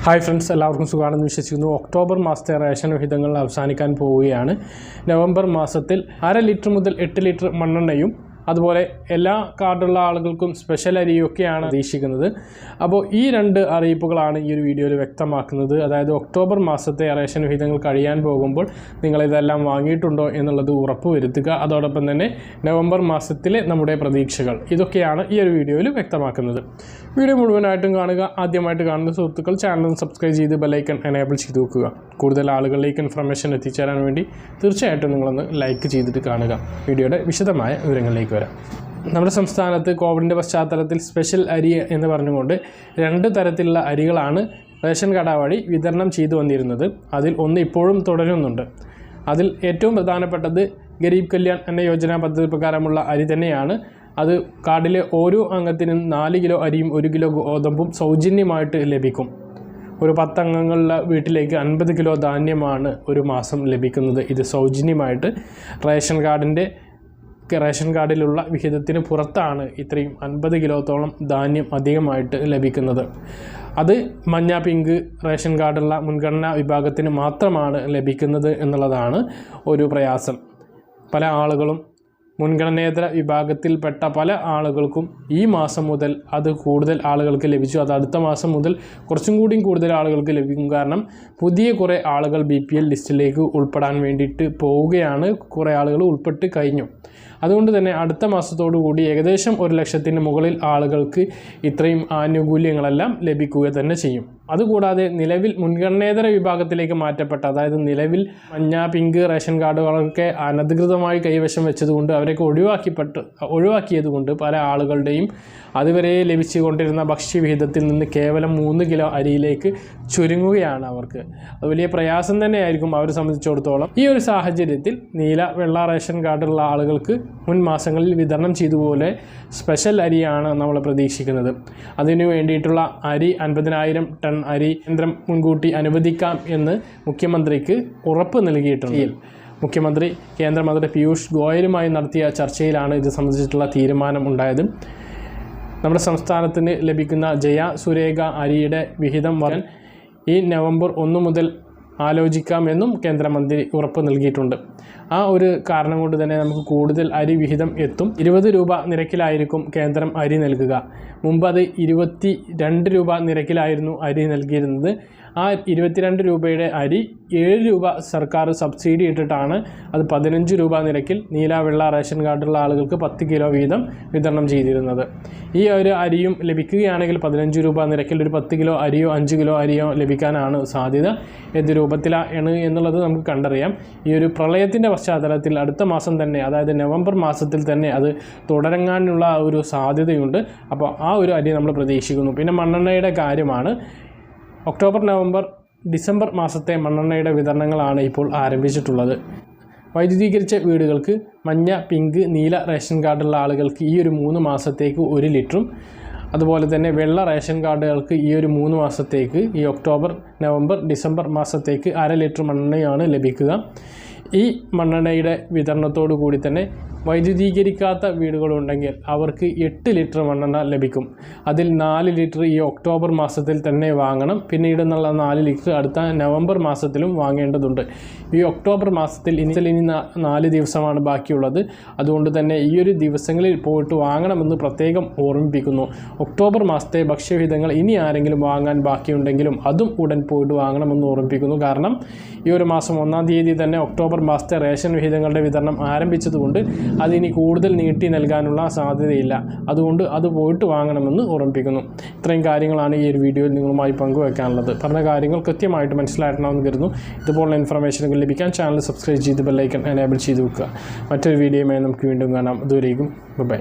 Hi friends, എല്ലാവർക്കും സുഖമാണെന്ന് വിശ്വസിക്കുന്നു. ഒക്ടോബർ മാസത്തെ റേഷൻ വിഹിതങ്ങൾ അവസാനിക്കാൻ പോവുകയാണ്. നവംബർ മാസത്തിൽ 1/2 ലിറ്റർ മുതൽ 8 ലിറ്റർ മണ്ണെണ്ണയും അതുപോലെ എല്ലാ കാർഡുള്ള ആളുകൾക്കും സ്പെഷ്യൽ അരിയൊക്കെയാണ് പ്രതീക്ഷിക്കുന്നത്. അപ്പോൾ ഈ രണ്ട് അറിയിപ്പുകളാണ് ഈ ഒരു വീഡിയോയിൽ വ്യക്തമാക്കുന്നത്. അതായത് ഒക്ടോബർ മാസത്തെ റേഷൻ വിഹിതങ്ങൾ കഴിയാൻ പോകുമ്പോൾ നിങ്ങളിതെല്ലാം വാങ്ങിയിട്ടുണ്ടോ എന്നുള്ളത് ഉറപ്പ് വരുത്തുക. അതോടൊപ്പം തന്നെ നവംബർ മാസത്തിലെ നമ്മുടെ പ്രതീക്ഷകൾ ഇതൊക്കെയാണ് ഈ ഒരു വീഡിയോയിൽ വ്യക്തമാക്കുന്നത്. വീഡിയോ മുഴുവനായിട്ടും കാണുക. ആദ്യമായിട്ട് കാണുന്ന സുഹൃത്തുക്കൾ ചാനൽ സബ്സ്ക്രൈബ് ചെയ്ത് ബെല്ലൈക്കൺ എനേബിൾ ചെയ്ത് വെക്കുക. കൂടുതൽ ആളുകളിലേക്ക് ഇൻഫർമേഷൻ എത്തിച്ചേരാൻ വേണ്ടി തീർച്ചയായിട്ടും നിങ്ങളൊന്ന് ലൈക്ക് ചെയ്തിട്ട് കാണുക. വീഡിയോയുടെ വിശദമായ വിവരങ്ങളിലേക്ക് വരാം. നമ്മുടെ സംസ്ഥാനത്ത് കോവിഡിൻ്റെ പശ്ചാത്തലത്തിൽ സ്പെഷ്യൽ അരി എന്ന് പറഞ്ഞുകൊണ്ട് 2 തരത്തിലുള്ള അരികളാണ് റേഷൻ കട വഴി വിതരണം ചെയ്തു വന്നിരുന്നത്. അതിൽ ഒന്ന് ഇപ്പോഴും തുടരുന്നുണ്ട്. അതിൽ ഏറ്റവും പ്രധാനപ്പെട്ടത് ഗരീബ് കല്യാൺ എന്ന യോജന പദ്ധതി പ്രകാരമുള്ള അരി തന്നെയാണ്. അത് കാർഡിലെ ഓരോ അംഗത്തിനും 4 കിലോ അരിയും 1 കിലോ ഗോതമ്പും സൗജന്യമായിട്ട് ലഭിക്കും. ഒരു 10 അംഗങ്ങളുള്ള വീട്ടിലേക്ക് 50 കിലോ ധാന്യമാണ് ഒരു മാസം ലഭിക്കുന്നത്. ഇത് സൗജന്യമായിട്ട് റേഷൻ കാർഡിലുള്ള വിഹിതത്തിന് പുറത്താണ് ഇത്രയും 50 കിലോത്തോളം ധാന്യം അധികമായിട്ട് ലഭിക്കുന്നത്. അത് മഞ്ഞ പിങ്ക് റേഷൻ കാർഡുള്ള മുൻഗണനാ വിഭാഗത്തിന് മാത്രമാണ് ലഭിക്കുന്നത് എന്നുള്ളതാണ് ഒരു പ്രയാസം. പല ആളുകളും മുൻഗണനേതര വിഭാഗത്തിൽപ്പെട്ട പല ആളുകൾക്കും ഈ മാസം മുതൽ അത് കൂടുതൽ ആളുകൾക്ക് ലഭിച്ചു. അത് അടുത്ത മാസം മുതൽ കുറച്ചും കൂടിയും കൂടുതൽ ആളുകൾക്ക് ലഭിക്കും. കാരണം പുതിയ കുറേ ആളുകൾ BPL ലിസ്റ്റിലേക്ക് ഉൾപ്പെടാൻ വേണ്ടിയിട്ട് പോവുകയാണ്. കുറേ ആളുകൾ ഉൾപ്പെട്ട് കഴിഞ്ഞു. അതുകൊണ്ട് തന്നെ അടുത്ത മാസത്തോടു കൂടി ഏകദേശം 1 ലക്ഷത്തിന് മുകളിൽ ആളുകൾക്ക് ഇത്രയും ആനുകൂല്യങ്ങളെല്ലാം ലഭിക്കുക തന്നെ ചെയ്യും. അതുകൂടാതെ നിലവിൽ മുൻഗണനേതര വിഭാഗത്തിലേക്ക് മാറ്റപ്പെട്ട, അതായത് നിലവിൽ മഞ്ഞ പിങ്ക് റേഷൻ കാർഡുകളൊക്കെ അനധികൃതമായി കൈവശം വെച്ചതുകൊണ്ട് അവരൊക്കെ ഒഴിവാക്കിയതുകൊണ്ട് പല ആളുകളുടെയും അതുവരെ ലഭിച്ചുകൊണ്ടിരുന്ന ഭക്ഷ്യവിഹിതത്തിൽ നിന്ന് കേവലം 3 കിലോ അരിയിലേക്ക് ചുരുങ്ങുകയാണ് അവർക്ക്. അത് വലിയ പ്രയാസം തന്നെയായിരിക്കും അവരെ സംബന്ധിച്ചിടത്തോളം. ഈ ഒരു സാഹചര്യത്തിൽ നീല വെള്ള റേഷൻ കാർഡുള്ള ആളുകൾക്ക് മുൻ മാസങ്ങളിൽ വിതരണം ചെയ്തതുപോലെ സ്പെഷ്യൽ അരിയാണ് നമ്മൾ പ്രതീക്ഷിക്കുന്നത്. അതിനു വേണ്ടിയിട്ടുള്ള അരി 50,000 ടൺ അരി കേന്ദ്രം മുൻകൂട്ടി അനുവദിക്കാം എന്ന് മുഖ്യമന്ത്രിക്ക് ഉറപ്പ് നൽകിയിട്ടുണ്ട്. മുഖ്യമന്ത്രി കേന്ദ്രമന്ത്രി പീയൂഷ് ഗോയലുമായി നടത്തിയ ചർച്ചയിലാണ് ഇത് സംബന്ധിച്ചിട്ടുള്ള തീരുമാനം ഉണ്ടായത്. നമ്മുടെ സംസ്ഥാനത്തിന് ലഭിക്കുന്ന ജയ സുരേഖ അരിയുടെ വിഹിതം വരാൻ ഈ നവംബർ 1 മുതൽ ആലോചിക്കാമെന്നും കേന്ദ്രമന്ത്രി ഉറപ്പ് നൽകിയിട്ടുണ്ട്. ആ ഒരു കാരണം കൊണ്ട് തന്നെ നമുക്ക് കൂടുതൽ അരി വിഹിതം എത്തും. 20 രൂപ നിരക്കിലായിരിക്കും കേന്ദ്രം അരി നൽകുക. മുമ്പ് അത് 22 രൂപ നിരക്കിലായിരുന്നു അരി നൽകിയിരുന്നത്. ആ 22 രൂപയുടെ അരി 7 രൂപ സർക്കാർ സബ്സിഡി ഇട്ടിട്ടാണ് അത് 15 രൂപ നിരക്കിൽ നീല വെള്ള റേഷൻ കാർഡുള്ള ആളുകൾക്ക് 10 കിലോ വീതം വിതരണം ചെയ്തിരുന്നത്. ഈ ഒരു അരിയും ലഭിക്കുകയാണെങ്കിൽ 15 രൂപ നിരക്കിൽ ഒരു 10 കിലോ അരിയോ 5 കിലോ അരിയോ ലഭിക്കാനാണ് സാധ്യത. ഏത് രൂപത്തിലാണ് എന്നുള്ളത് നമുക്ക് കണ്ടറിയാം. ഈ ഒരു പ്രളയത്തിൻ്റെ പശ്ചാത്തലത്തിൽ അടുത്ത മാസം തന്നെ, അതായത് നവംബർ മാസത്തിൽ തന്നെ അത് തുടരാനുള്ള ഒരു സാധ്യതയുണ്ട്. അപ്പോൾ ആ ഒരു അരി നമ്മൾ പ്രതീക്ഷിക്കുന്നു. പിന്നെ മണ്ണെണ്ണയുടെ കാര്യമാണ്. ഒക്ടോബർ നവംബർ ഡിസംബർ മാസത്തെ മണ്ണെണ്ണയുടെ വിതരണങ്ങളാണ് ഇപ്പോൾ ആരംഭിച്ചിട്ടുള്ളത്. വൈദ്യുതീകരിച്ച വീടുകൾക്ക് മഞ്ഞ പിങ്ക് നീല റേഷൻ കാർഡുള്ള ആളുകൾക്ക് ഈ ഒരു 3 മാസത്തേക്ക് 1 ലിറ്ററും അതുപോലെ തന്നെ വെള്ള റേഷൻ കാർഡുകൾക്ക് ഈ ഒരു 3 മാസത്തേക്ക്, ഈ ഒക്ടോബർ നവംബർ ഡിസംബർ മാസത്തേക്ക് 1/2 ലിറ്റർ മണ്ണെണ്ണയാണ് ലഭിക്കുക. ഈ മണ്ണെണ്ണയുടെ വിതരണത്തോടു കൂടി തന്നെ വൈദ്യുതീകരിക്കാത്ത വീടുകളുണ്ടെങ്കിൽ അവർക്ക് 8 ലിറ്റർ മണ്ണെണ്ണ ലഭിക്കും. അതിൽ 4 ലിറ്റർ ഈ ഒക്ടോബർ മാസത്തിൽ തന്നെ വാങ്ങണം. പിന്നീട് എന്നുള്ള 4 ലിറ്റർ അടുത്ത നവംബർ മാസത്തിലും വാങ്ങേണ്ടതുണ്ട്. ഈ ഒക്ടോബർ മാസത്തിൽ ഇനി 4 ദിവസമാണ് ബാക്കിയുള്ളത്. അതുകൊണ്ട് തന്നെ ഈ ഒരു ദിവസങ്ങളിൽ പോയിട്ട് വാങ്ങണമെന്ന് പ്രത്യേകം ഓർമ്മിപ്പിക്കുന്നു. ഒക്ടോബർ മാസത്തെ ഭക്ഷ്യവിഹിതങ്ങൾ ഇനി ആരെങ്കിലും വാങ്ങാൻ ബാക്കിയുണ്ടെങ്കിലും അതും ഉടൻ പോയിട്ട് വാങ്ങണമെന്ന് ഓർമ്മിപ്പിക്കുന്നു. കാരണം ഈ ഒരു മാസം 1-ാം തീയതി തന്നെ ഒക്ടോബർ മാസത്തെ റേഷൻ വിഹിതങ്ങളുടെ വിതരണം ആരംഭിച്ചതുകൊണ്ട് അതിനി കൂടുതൽ നീട്ടി നൽകാനുള്ള സാധ്യതയില്ല. അതുകൊണ്ട് അത് പോയിട്ട് വാങ്ങണമെന്ന് ഓർമ്മിപ്പിക്കുന്നു. ഇത്രയും കാര്യങ്ങളാണ് ഈ ഒരു വീഡിയോയിൽ നിങ്ങളുമായി പങ്കുവയ്ക്കാനുള്ളത്. പറഞ്ഞ കാര്യങ്ങൾ കൃത്യമായിട്ട് മനസ്സിലാക്കണമെന്ന് കരുതുന്നു. ഇതുപോലുള്ള ഇൻഫർമേഷനുകൾ ലഭിക്കാൻ ചാനൽ സബ്സ്ക്രൈബ് ചെയ്ത് ബെല്ലൈക്കൺ എനേബിൾ ചെയ്ത് വെക്കുക. മറ്റൊരു വീഡിയോയുമായി നമുക്ക് വീണ്ടും കാണാം. അതുവരേക്കും ബൈ.